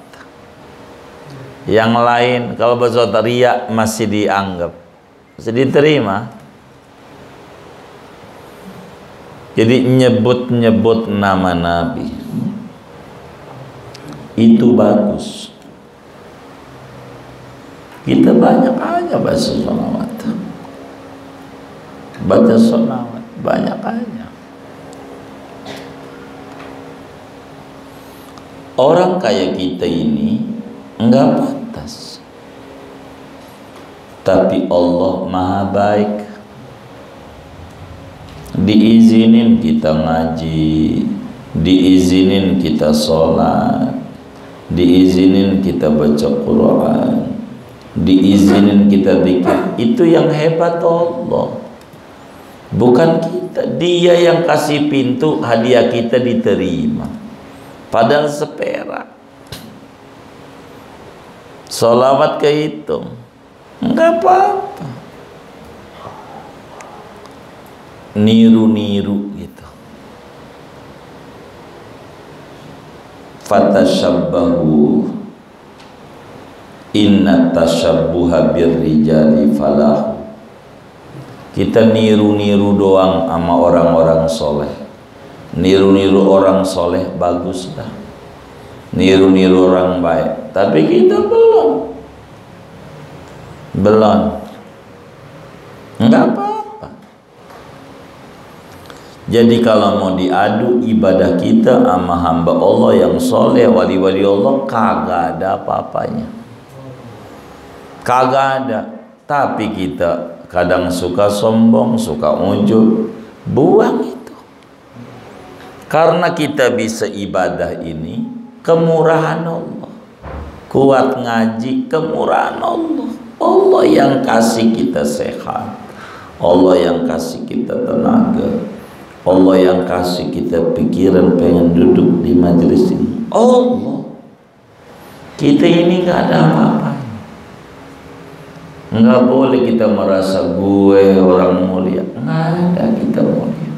Yang lain kalau baca riya masih dianggap, masih diterima. Jadi nyebut-nyebut nama Nabi itu bagus. Kita banyak aja baca sholawat, baca sholawat banyak aja. Orang kayak kita ini enggak pantas, tapi Allah maha baik. Diizinin kita ngaji, diizinin kita sholat, diizinin kita baca Quran, diizinin kita zikir. Itu yang hebat Allah. bukan kita. Dia yang kasih pintu, hadiah kita diterima, padahal seperak. Sholawat kehitung, enggak apa-apa. Niru-niru gitu. Fatashabbahu inna tashabbuha birrijali falah. Kita niru-niru doang sama orang-orang soleh. Niru-niru orang soleh bagus dah. Niru-niru orang baik. Tapi kita belum. Enggak apa-apa. Jadi kalau mau diadu ibadah kita sama hamba Allah yang soleh, wali-wali Allah, kagak ada apa-apanya. Kagak ada. Tapi kita kadang suka sombong, suka ujub, buang itu. Karena kita bisa ibadah ini kemurahan Allah. Kuat ngaji, kemurahan Allah. Allah yang kasih kita sehat, Allah yang kasih kita tenaga, Allah yang kasih kita pikiran pengen duduk di majelis ini. Allah. Kita ini nggak ada apa-apa. Nggak boleh kita merasa gue orang mulia. Nggak ada kita mulia.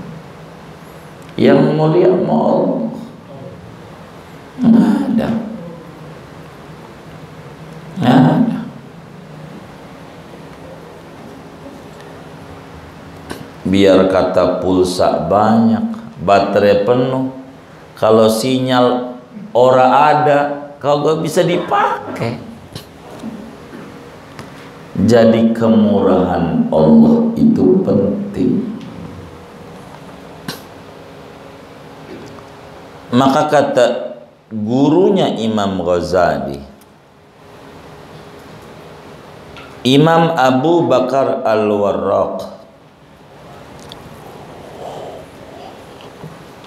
Yang mulia Allah. Nggak ada. Nggak ada. Biar kata pulsa banyak, baterai penuh, kalau sinyal ora ada, kagak bisa dipakai. Jadi kemurahan Allah itu penting. Maka kata gurunya Imam Ghazali, Imam Abu Bakar Al-Warraq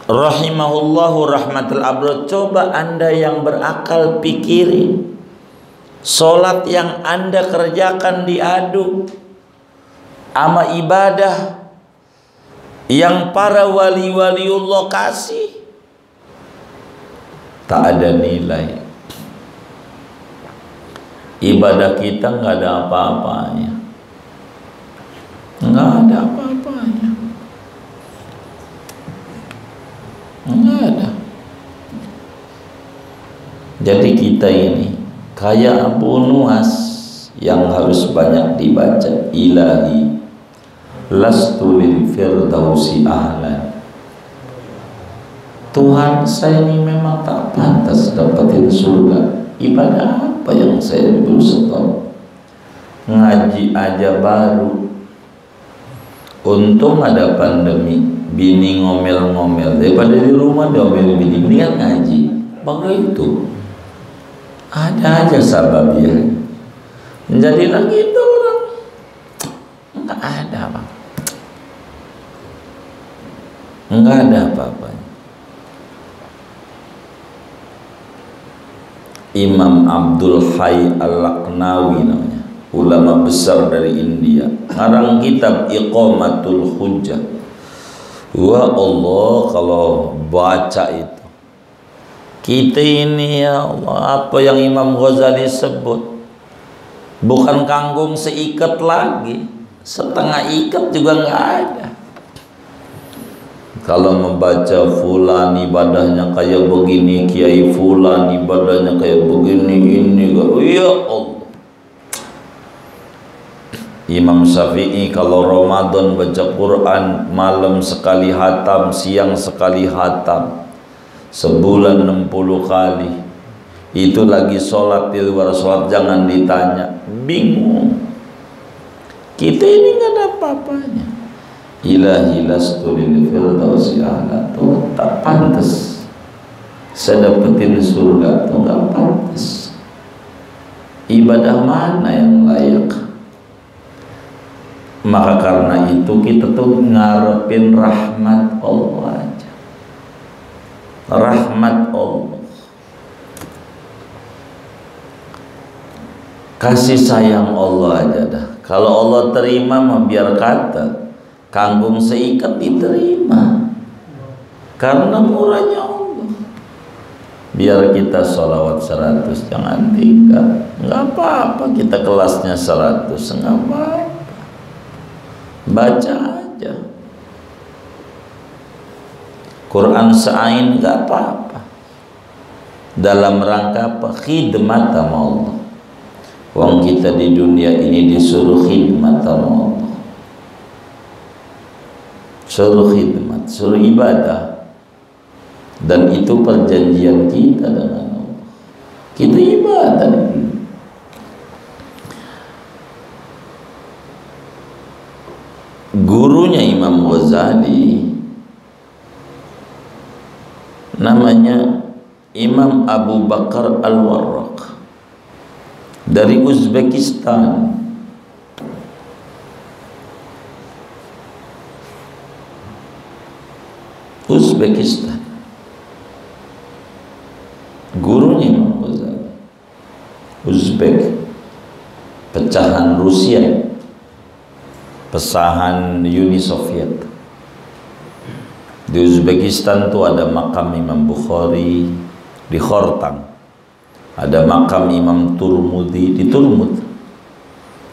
rahimahullahu rahmatul abrar, coba Anda yang berakal pikirin, sholat yang Anda kerjakan diadu sama ibadah yang para wali-waliullah kasih, tak ada nilai. Ibadah kita nggak ada apa-apanya, nggak ada apa-apanya, nggak ada. Jadi kita ini kayak Abu Nuwas yang harus banyak dibaca. Ilahi lastu lil firdausi ahlan. Tuhan, saya ini memang tak pantas dapatin surga. Ibadah apa yang saya berusaha? Ngaji aja baru. Untung ada pandemi, bini ngomel-ngomel, daripada di rumah diomel bini, mendingan ngaji. Begitu. Ada aja sababnya. Menjadi lagi itu orang enggak ada, Bang. Enggak ada apa-apanya. Imam Abdul Hayy Al-Laqnawi namanya, ulama besar dari India, ngarang kitab Iqamatul Hujjah. Wah Allah, kalau baca itu kita ini, ya Allah, apa yang Imam Ghazali sebut, bukan kangkung seikat lagi, setengah ikat juga nggak ada. Kalau membaca fulan ibadahnya kayak begini, kiai fulan ibadahnya kayak begini, ini ya Allah. Imam Syafi'i kalau Ramadan baca Quran, malam sekali hatam, siang sekali hatam, sebulan 60 kali. Itu lagi sholat, di luar sholat jangan ditanya, bingung. Kita ini nggak ada apa-apanya. Ilahi lastu lil firdausi a'la, tuh tak pantas saya dapetin surga, tuh nggak pantas. Ibadah mana yang layak? Maka karena itu kita tuh ngarepin rahmat Allah aja, rahmat Allah, kasih sayang Allah aja dah. Kalau Allah terima mah biar kata, kangkung seikat diterima karena murahnya Allah. Biar kita sholawat 100 jangan 3, nggak apa-apa. Kita kelasnya 100 nggak apa-apa, baca aja. Quran seain nggak apa-apa. Dalam rangka apa? Khidmat sama Allah. Wong kita di dunia ini disuruh khidmat sama Allah, suruh khidmat, suruh ibadah, dan itu perjanjian kita dengan Allah. Kita ibadah. Gurunya Imam Ghazali namanya Imam Abu Bakar Al-Warraq dari Uzbekistan. Uzbekistan. Gurunya Imam Ghazali Uzbek, pecahan Rusia, pecahan Uni Soviet. Di Uzbekistan tuh ada makam Imam Bukhari di Khortang, ada makam Imam Turmudi di Turmud,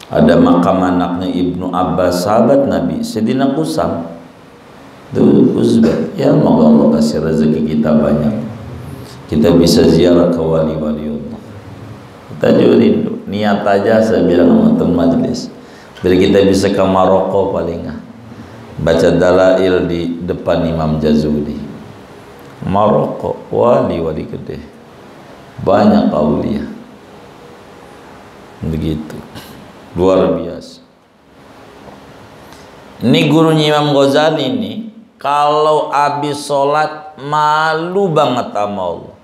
ada makam anaknya Ibnu Abbas sahabat Nabi Sayyidina Qusam. Itu Uzbek. Ya moga Allah kasih rezeki kita banyak, kita bisa ziarah ke wali-wali Allah. Kita juga rindu, niat aja saya bilang sama teman majelis, biar kita bisa ke Maroko paling nggak baca dalail di depan Imam Jazuli. Maroko wali-wali gede, banyak aulia, begitu luar biasa. Ini gurunya Imam Ghazali ini, kalau habis sholat malu banget sama Allah.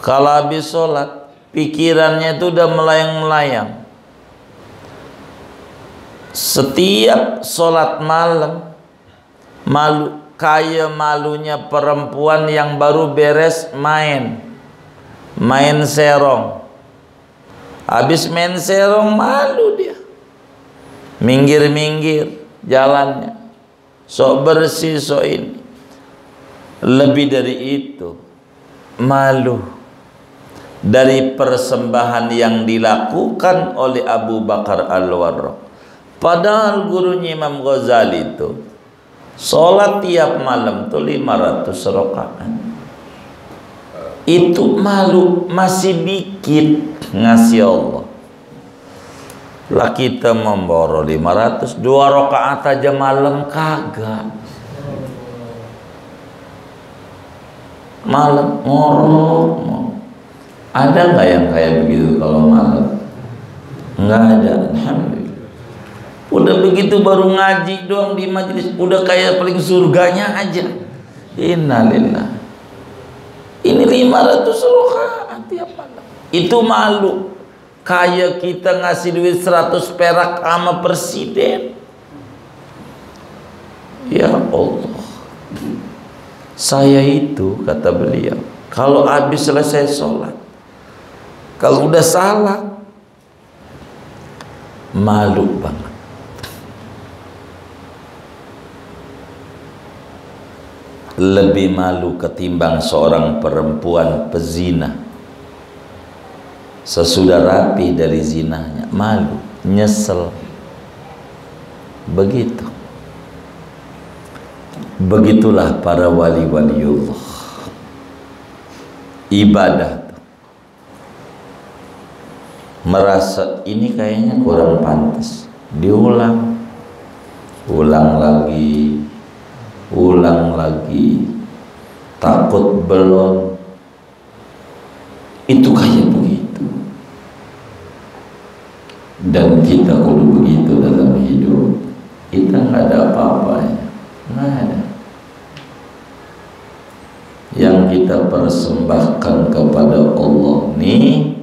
Kalau habis sholat pikirannya itu udah melayang-melayang. Setiap sholat malam malu, kayak malunya perempuan yang baru beres main serong. Habis main serong malu dia, minggir-minggir jalannya, sok bersih sok ini. Lebih dari itu malu dari persembahan yang dilakukan oleh Abu Bakar Al-Warraq. Padahal gurunya Imam Ghazali itu sholat tiap malam tuh 500 rakaat. Itu malu, masih dikit ngasih Allah. Lah kita memboro 500, 2 rakaat aja malam kagak. Malam ngorok. Ada nggak yang kayak begitu kalau malam? Nggak ada. Alhamdulillah. Udah begitu baru ngaji doang di majelis, udah kayak paling surganya aja. Innalillah. Ini 500 rakaat tiap malam. Itu malu. Kayak kita ngasih duit 100 perak sama presiden. Ya Allah. Saya itu, kata beliau, kalau habis selesai sholat, kalau udah salah, malu banget. Lebih malu ketimbang seorang perempuan pezina. Sesudah rapi dari zinanya, malu, nyesel. Begitu. Begitulah para wali-waliullah. Ibadah tuh. Merasa ini kayaknya kurang pantas, diulang, ulang lagi, takut belum. Itu kayak begitu. Dan kita kudu begitu dalam hidup. Kita nggak ada apa-apanya, nggak ada. Yang kita persembahkan kepada Allah nih,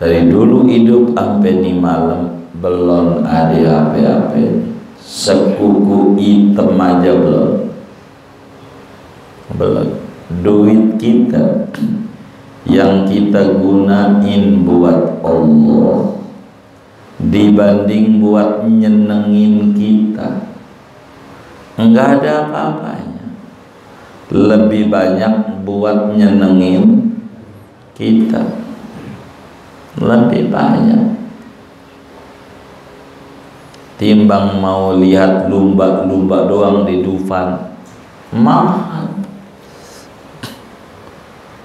dari dulu hidup sampai nih malam belum ada apa-apa. Sekuku hitam aja belum. Duit kita yang kita gunain buat Allah, dibanding buat nyenengin kita. Enggak ada apa-apanya. Lebih banyak buat nyenengin kita, lebih banyak timbang mau lihat lumba-lumba doang di Dufan. Mahal,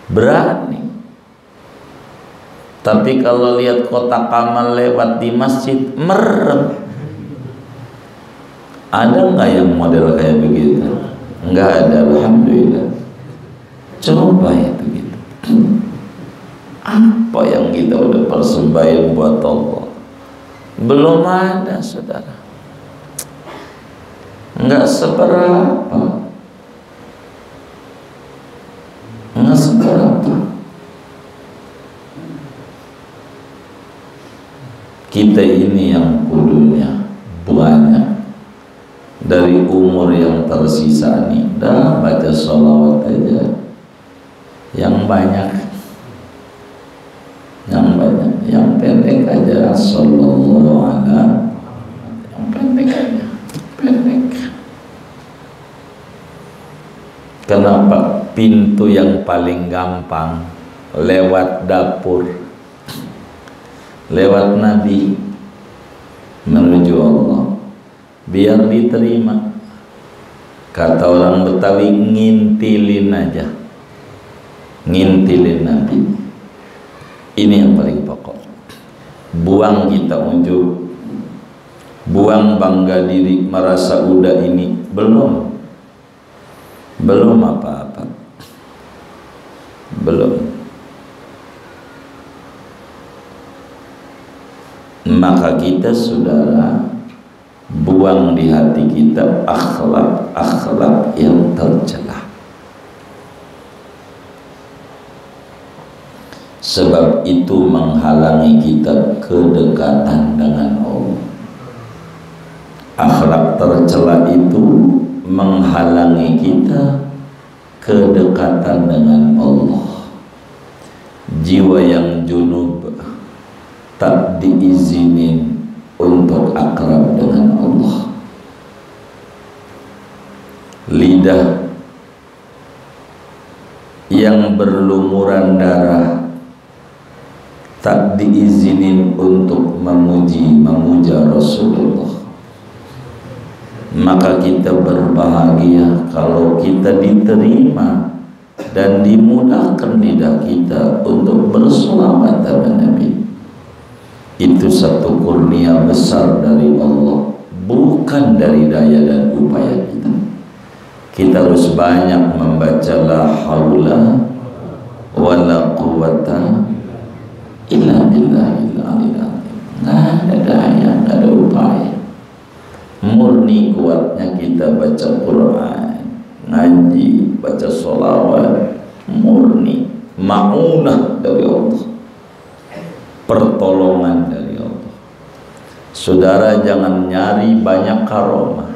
berani. Tapi kalau lihat kotak amal lewat di masjid, merem. Ada nggak yang model kayak begitu? Nggak ada, alhamdulillah. Coba ya begitu. Apa yang kita udah persembahin buat Allah? Belum ada, saudara. Nggak seberapa. Nggak seberapa. Kita ini yang kudunya banyak. Dari umur yang tersisa nih, dah baca sholawat aja yang banyak, yang pendek aja, sallallahu alaihi, yang pendek aja, pendek. Kenapa? Pintu yang paling gampang lewat dapur, lewat Nabi menuju Allah, biar diterima. Kata orang Betawi, ngintilin aja, ngintilin Nabi. Ini yang paling pokok. Buang kita ujub, buang bangga diri, merasa udah ini, belum apa-apa, belum. Maka kita, saudara, buang di hati kita akhlak yang tercela. Sebab itu menghalangi kita kedekatan dengan Allah. Akhlak tercela itu menghalangi kita kedekatan dengan Allah. Jiwa yang junub tak diizinin untuk akrab dengan Allah. Lidah yang berlumuran darah tak diizinin untuk memuja Rasulullah. Maka kita berbahagia kalau kita diterima dan dimudahkan lidah kita untuk berselawat kepada Nabi. Itu satu kurnia besar dari Allah, bukan dari daya dan upaya kita. Kita harus banyak membaca la haula wa la quwata illa billahil aliyil azim. Nggak ada daya, nggak ada upaya. Murni kuatnya kita baca Quran, ngaji, baca sholawat, murni ma'unah dari Allah, pertolongan dari Allah. Saudara, jangan nyari banyak karomah.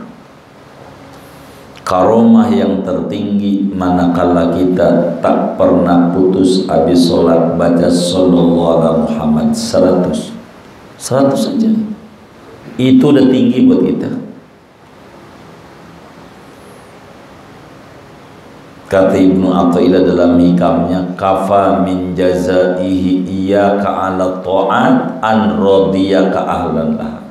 Karomah yang tertinggi manakala kita tak pernah putus habis sholat baca sallallahu alaihi Muhammad 100 saja. Itu udah tinggi buat kita. Kata Ibnu Athaillah dalam hikamnya, kafa min jazaihi iyyaka 'ala ta'at an radiyaka ahlan lah.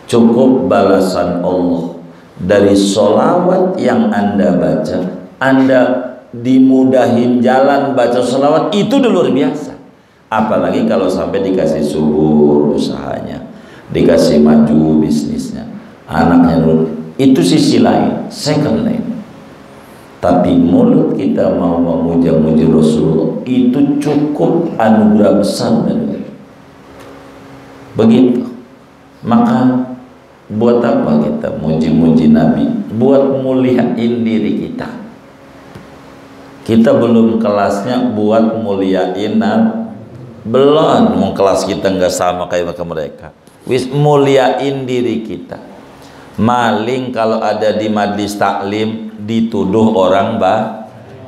Cukup balasan Allah dari sholawat yang Anda baca, Anda dimudahin jalan baca sholawat, itu udah luar biasa. Apalagi kalau sampai dikasih subur usahanya, dikasih maju bisnisnya, anaknya dulu, itu sisi lain, second line. Tapi mulut kita mau memuja-muji Rasulullah, itu cukup anugerah besar dari Allah. Begitu. Maka buat apa kita muji-muji Nabi? Buat muliain diri kita. Kita belum kelasnya buat muliain Nabi. Belum, kelas kita nggak sama kayak mereka. Wis muliain diri kita. Maling kalau ada di majlis taklim dituduh orang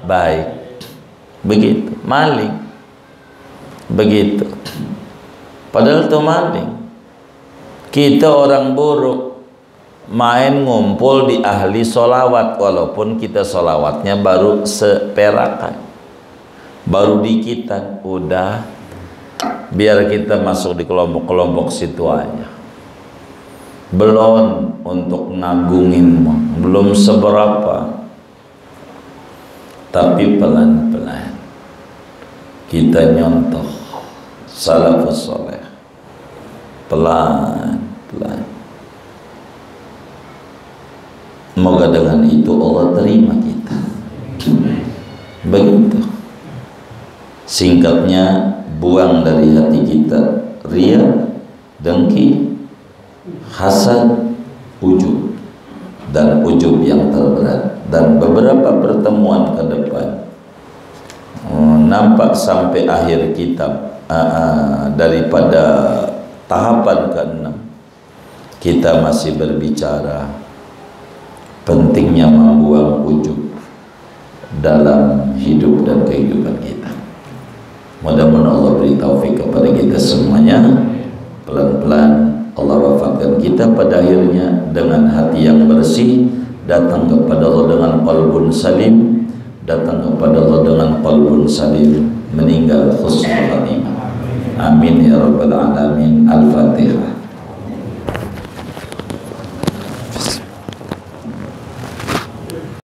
baik. Begitu, maling. Begitu. Padahal itu maling. Kita orang buruk main ngumpul di ahli solawat, walaupun kita solawatnya baru seperakan, baru dikitan, udah biar kita masuk di kelompok-kelompok situ aja. Belum untuk ngagungin, belum seberapa, tapi pelan-pelan kita nyontoh salafus soleh, pelan-pelan. Semoga dengan itu Allah terima kita. Begitu. Singkatnya, buang dari hati kita ria, dengki, hasad, ujub, dan ujub yang terberat. Dan beberapa pertemuan ke depan nampak sampai akhir kitab, daripada tahapan ke-6 kita masih berbicara pentingnya membuang ujub dalam hidup dan kehidupan kita. Mudah-mudahan Allah beri taufik kepada kita semuanya. Pelan-pelan Allah wafatkan kita pada akhirnya dengan hati yang bersih, datang kepada Allah dengan qalbun salim, datang kepada Allah dengan qalbun salim, meninggal husnul khatimah. Amin ya rabbal alamin.